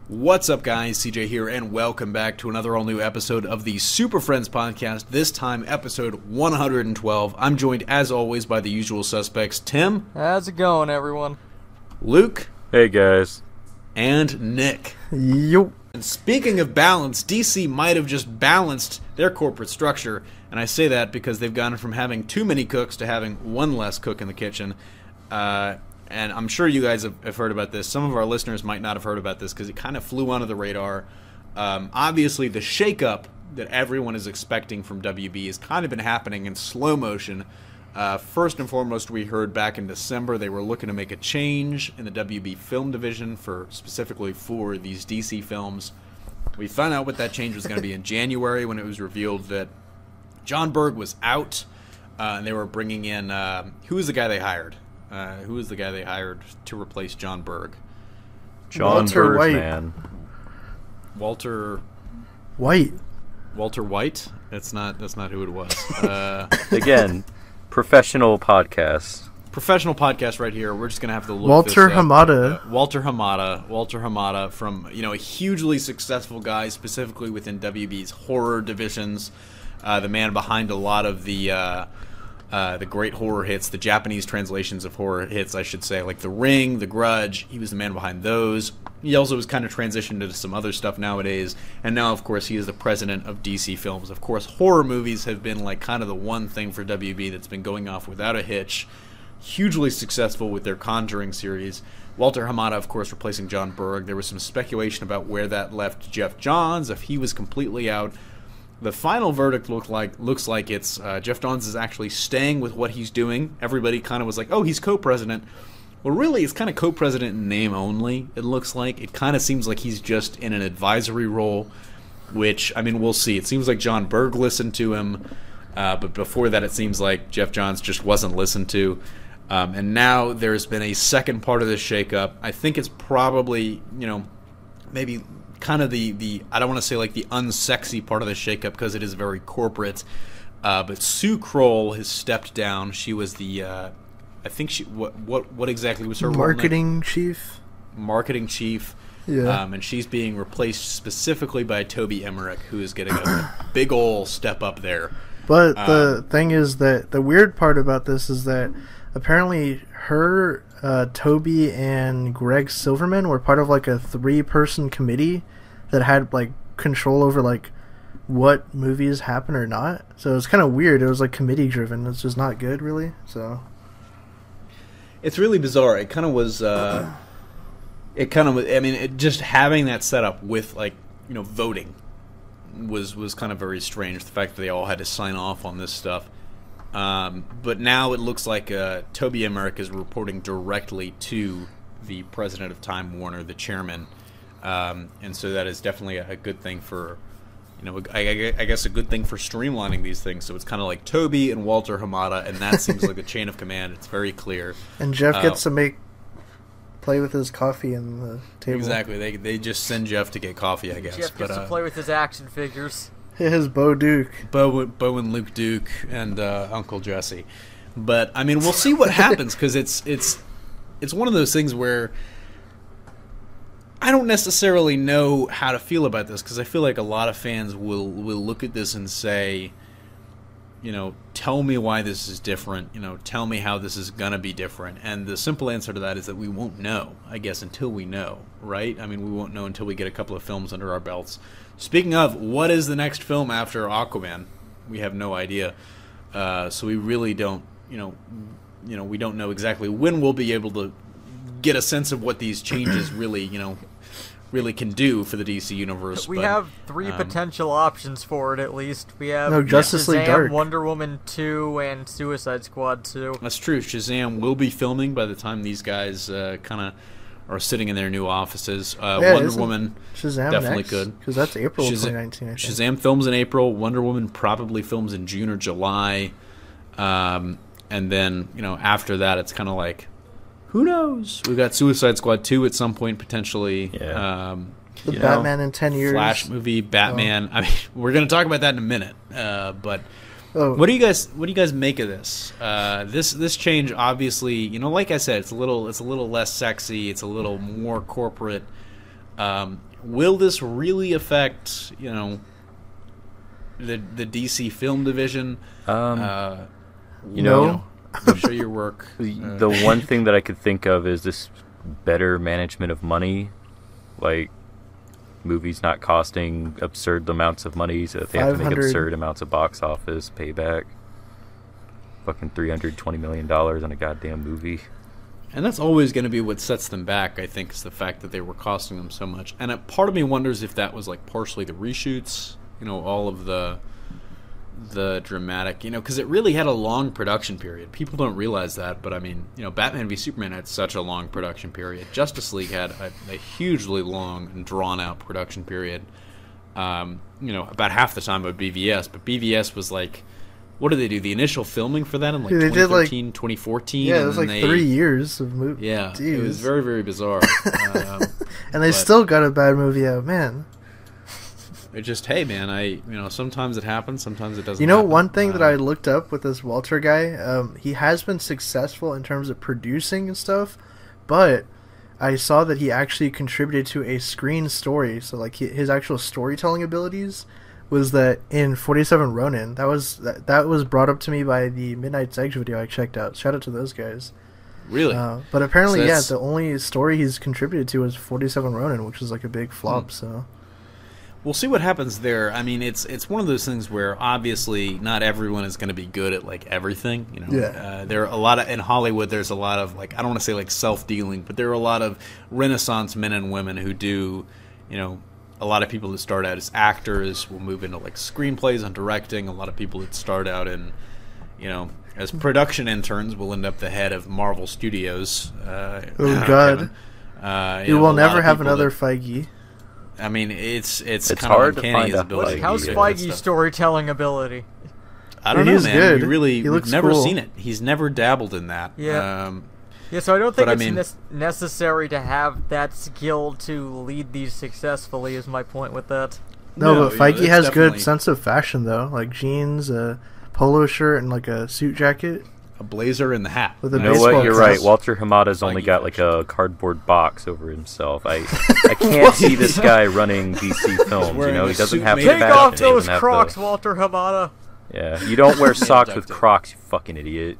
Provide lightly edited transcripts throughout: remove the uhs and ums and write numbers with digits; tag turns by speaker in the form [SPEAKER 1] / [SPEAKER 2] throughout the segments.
[SPEAKER 1] What's up, guys? CJ here, and welcome back to another all-new episode of the Superfriends podcast, this time episode 112. I'm joined, as always, by the usual suspects, Tim.
[SPEAKER 2] How's it going, everyone?
[SPEAKER 1] Luke.
[SPEAKER 3] Hey, guys.
[SPEAKER 1] And Nick.
[SPEAKER 4] Yo.
[SPEAKER 1] And speaking of balance, DC might have just balanced their corporate structure, and I say that because they've gone from having too many cooks to having one less cook in the kitchen. And I'm sure you guys have heard about this. Some of our listeners might not have heard about this because it kind of flew under the radar. Obviously, the shakeup that everyone is expecting from WB has kind of been happening in slow motion. First and foremost, we heard back in December they were looking to make a change in the WB film division specifically for these DC films. We found out what that change was going to be in January when it was revealed that John Berg was out, and they were bringing in who was the guy they hired? Who was the guy they hired to replace John Berg?
[SPEAKER 3] Walter White.
[SPEAKER 1] Walter
[SPEAKER 4] White.
[SPEAKER 1] Walter White? That's not who it was.
[SPEAKER 3] Again, professional podcast.
[SPEAKER 1] Professional podcast right here. We're just gonna have to look
[SPEAKER 4] Walter
[SPEAKER 1] this up.
[SPEAKER 4] Hamada.
[SPEAKER 1] Walter Hamada from a hugely successful guy, specifically within WB's horror divisions. The man behind a lot of the great horror hits, the Japanese translations of horror hits, I should say, like The Ring, The Grudge. He was the man behind those. He also was kind of transitioned into some other stuff nowadays, and now, of course, he is the president of DC Films. Of course, horror movies have been like kind of the one thing for WB that's been going off without a hitch. Hugely successful with their Conjuring series. Walter Hamada, of course, replacing John Berg. There was some speculation about where that left Jeff Johns, if he was completely out. The final verdict looks like it's Jeff Johns is actually staying with what he's doing. Everybody kind of was like, oh, he's co-president. Well, really, it's kind of co-president in name only, it looks like. It kind of seems like he's just in an advisory role, which, I mean, we'll see. It seems like John Berg listened to him, but before that it seems like Jeff Johns just wasn't listened to. And now there's been a second part of this shakeup. I think it's probably, maybe kind of the I don't want to say like the unsexy part of the shakeup because it is very corporate, but Sue Kroll has stepped down. She was the I think she what exactly was her
[SPEAKER 4] marketing chief?
[SPEAKER 1] Marketing chief.
[SPEAKER 4] Yeah.
[SPEAKER 1] And she's being replaced specifically by Toby Emmerich, who is getting a big ol' step up there.
[SPEAKER 4] But the thing is that the weird part about this is that apparently her, Toby, and Greg Silverman were part of like a 3-person committee that had like control over like what movies happen or not. So it's kind of weird. It was like committee driven. It's just not good, really. So
[SPEAKER 1] it's really bizarre. It kind of was. I mean, just having that set up with like voting was kind of very strange. The fact that they all had to sign off on this stuff. But now it looks like Toby Emmerich is reporting directly to the president of Time Warner, the chairman, and so that is definitely a good thing for, I guess a good thing for streamlining these things. So it's kind of like Toby and Walter Hamada, and that seems like the chain of command. It's very clear.
[SPEAKER 4] And Jeff gets to play with his coffee in the table.
[SPEAKER 1] Exactly. They just send Jeff to get coffee, I guess.
[SPEAKER 2] Jeff gets to play with his action figures.
[SPEAKER 4] His Bo Duke.
[SPEAKER 1] Bo and Luke Duke and Uncle Jesse. But, I mean, we'll see what happens, because it's one of those things where I don't necessarily know how to feel about this, because I feel like a lot of fans will look at this and say, tell me why this is different, tell me how this is going to be different. And the simple answer to that is that we won't know, I guess, until we know, right? I mean, we won't know until we get a couple of films under our belts. Speaking of, what is the next film after Aquaman? We have no idea. So we really don't, we don't know exactly when we'll be able to get a sense of what these changes really can do for the DC universe.
[SPEAKER 2] We have 3 potential options for it, at least. We have
[SPEAKER 4] Justice League
[SPEAKER 2] Shazam,
[SPEAKER 4] Dark,
[SPEAKER 2] Wonder Woman 2, and Suicide Squad 2.
[SPEAKER 1] That's true. Shazam will be filming by the time these guys kind of are sitting in their new offices. Wonder Woman
[SPEAKER 4] Shazam
[SPEAKER 1] definitely
[SPEAKER 4] next?
[SPEAKER 1] could.
[SPEAKER 4] Because that's April 2019, I think.
[SPEAKER 1] Shazam films in April. Wonder Woman probably films in June or July. And then, after that, it's kind of like, who knows? We've got Suicide Squad 2 at some point, potentially.
[SPEAKER 3] Yeah.
[SPEAKER 4] The Batman in 10 years.
[SPEAKER 1] Flash movie, Batman. I mean, we're going to talk about that in a minute. But what do you guys make of this? This change, obviously, like I said, it's a little less sexy. It's a little more corporate. Will this really affect, the DC film division?
[SPEAKER 3] No.
[SPEAKER 1] Show your work.
[SPEAKER 3] The one thing that I could think of is this better management of money, like movies not costing absurd amounts of money, so that they have to make absurd amounts of box office payback. Fucking $320 million on a goddamn movie.
[SPEAKER 1] And that's always going to be what sets them back, I think, is the fact that they were costing them so much. And part of me wonders if that was like partially the reshoots, all of the dramatic, because it really had a long production period. People don't realize that, but I mean, Batman v Superman had such a long production period. Justice League had a hugely long and drawn out production period. About half the time of BVS, but BVS was like, what did they do? The initial filming for that in like 2013, 2014?
[SPEAKER 4] Yeah, it was like 3 years of movie.
[SPEAKER 1] Yeah, Jeez. It was very, very bizarre.
[SPEAKER 4] And they still got a bad movie out, man.
[SPEAKER 1] It's just, hey, man, sometimes it happens, sometimes it doesn't happen.
[SPEAKER 4] One thing that I looked up with this Walter guy, he has been successful in terms of producing and stuff, but I saw that he actually contributed to a screen story, so like his actual storytelling abilities was that in 47 Ronin, that was brought up to me by the Midnight Eggs video I checked out. Shout out to those guys.
[SPEAKER 1] Really?
[SPEAKER 4] But apparently, the only story he's contributed to was 47 Ronin, which is like a big flop, so...
[SPEAKER 1] We'll see what happens there. I mean, it's one of those things where obviously not everyone is going to be good at like everything. There are a lot of in Hollywood. There's a lot of like, I don't want to say like self-dealing, but there are a lot of Renaissance men and women who do, a lot of people that start out as actors will move into like screenplays and directing. A lot of people that start out in, as production interns will end up the head of Marvel Studios.
[SPEAKER 4] Oh God! You will never have another Feige.
[SPEAKER 1] I mean, it's kind
[SPEAKER 3] hard
[SPEAKER 1] of
[SPEAKER 3] to find
[SPEAKER 1] his ability.
[SPEAKER 2] How's Feige's storytelling ability?
[SPEAKER 1] I don't know,
[SPEAKER 4] he's
[SPEAKER 1] man.
[SPEAKER 4] Good.
[SPEAKER 1] We've never seen it. He's never dabbled in that.
[SPEAKER 2] Yeah. So I don't think it's necessary to have that skill to lead these successfully. Is my point with that?
[SPEAKER 4] No, but Feige has good sense of fashion though, like jeans, a polo shirt, and like a suit jacket.
[SPEAKER 1] A blazer and the hat.
[SPEAKER 4] With a
[SPEAKER 3] you know what? You're right. Walter Hamada's only got like a cardboard box over himself. I can't see this guy running DC films. He doesn't have the
[SPEAKER 2] Take
[SPEAKER 3] fashion.
[SPEAKER 2] off those Crocs, Walter Hamada.
[SPEAKER 3] Yeah, you don't wear socks with Crocs, you fucking idiot.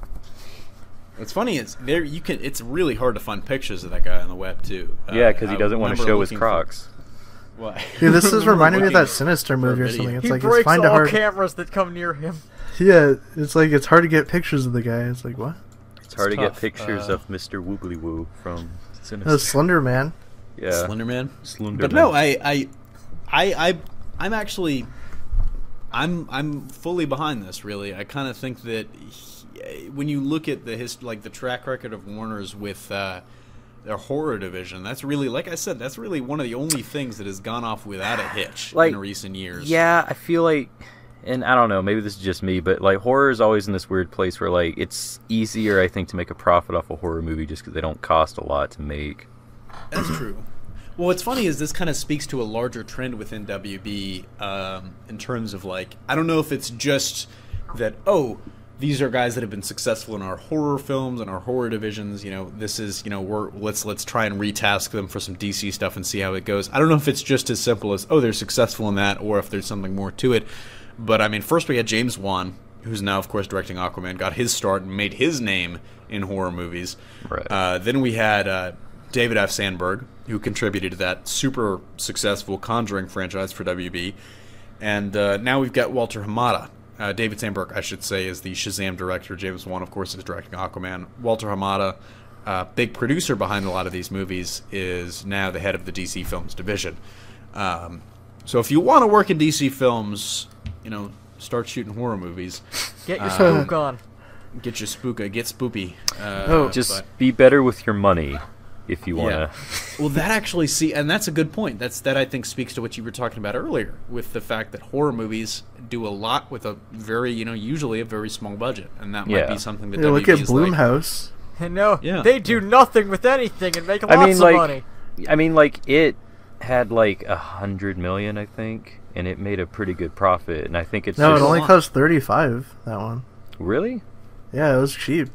[SPEAKER 1] What's funny is it's really hard to find pictures of that guy on the web too.
[SPEAKER 3] Yeah, because he doesn't want to show his Crocs.
[SPEAKER 1] Why?
[SPEAKER 4] Dude, this is reminding me of that Sinister movie or something. It's
[SPEAKER 2] he
[SPEAKER 4] like
[SPEAKER 2] breaks
[SPEAKER 4] it's kind of
[SPEAKER 2] all
[SPEAKER 4] hard.
[SPEAKER 2] cameras that come near him.
[SPEAKER 4] Yeah, it's like it's hard to get pictures of the guy. It's like what?
[SPEAKER 3] It's hard to get pictures of Mr. Woobly Woo from Sinister.
[SPEAKER 4] Slender Man.
[SPEAKER 3] Yeah,
[SPEAKER 1] Slender Man.
[SPEAKER 3] Slender
[SPEAKER 1] but
[SPEAKER 3] Man.
[SPEAKER 1] no, I'm actually I'm fully behind this. Really, I kind of think that when you look at the track record of Warner's with their horror division, that's really, like I said, that's really one of the only things that has gone off without a hitch in recent years.
[SPEAKER 3] Yeah, I feel like. And I don't know, maybe this is just me, but like horror is always in this weird place where like it's easier, I think, to make a profit off a horror movie just because they don't cost a lot to make.
[SPEAKER 1] That's true. Well, what's funny is this kind of speaks to a larger trend within WB in terms of like, I don't know if it's just that, these are guys that have been successful in our horror films and our horror divisions. This is, let's try and retask them for some DC stuff and see how it goes. I don't know if it's just as simple as, they're successful in that, or if there's something more to it. But, I mean, first we had James Wan, who's now, of course, directing Aquaman, got his start and made his name in horror movies.
[SPEAKER 3] Right.
[SPEAKER 1] Then we had David F. Sandberg, who contributed to that super successful Conjuring franchise for WB. And now we've got Walter Hamada. David Sandberg, I should say, is the Shazam director. James Wan, of course, is directing Aquaman. Walter Hamada, big producer behind a lot of these movies, is now the head of the DC Films division. So if you want to work in DC Films, start shooting horror movies.
[SPEAKER 2] Get your spook on.
[SPEAKER 1] Get your spooka. Get spoopy.
[SPEAKER 3] Just be better with your money if you want to.
[SPEAKER 1] Yeah. Well, that actually, and that's a good point. That I think speaks to what you were talking about earlier, with the fact that horror movies do a lot with a very, usually a very small budget, and that might be something that WB
[SPEAKER 4] look at
[SPEAKER 1] is
[SPEAKER 4] Blumhouse.
[SPEAKER 2] No, they do nothing with anything and make lots of money.
[SPEAKER 3] I mean, like, it had like $100 million, I think, and it made a pretty good profit. And I think it's
[SPEAKER 4] it only cost $35. That one.
[SPEAKER 3] Really?
[SPEAKER 4] Yeah, it was cheap.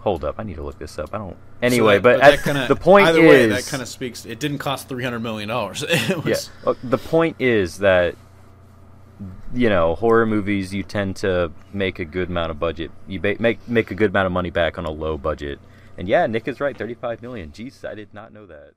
[SPEAKER 3] Hold up, I need to look this up. I don't. Anyway, the point
[SPEAKER 1] either
[SPEAKER 3] is,
[SPEAKER 1] way, that kind of speaks. It didn't cost $300 million.
[SPEAKER 3] The point is that, horror movies, you tend to make a good amount of budget. You make a good amount of money back on a low budget. And yeah, Nick is right. $35 million. Jeez, I did not know that.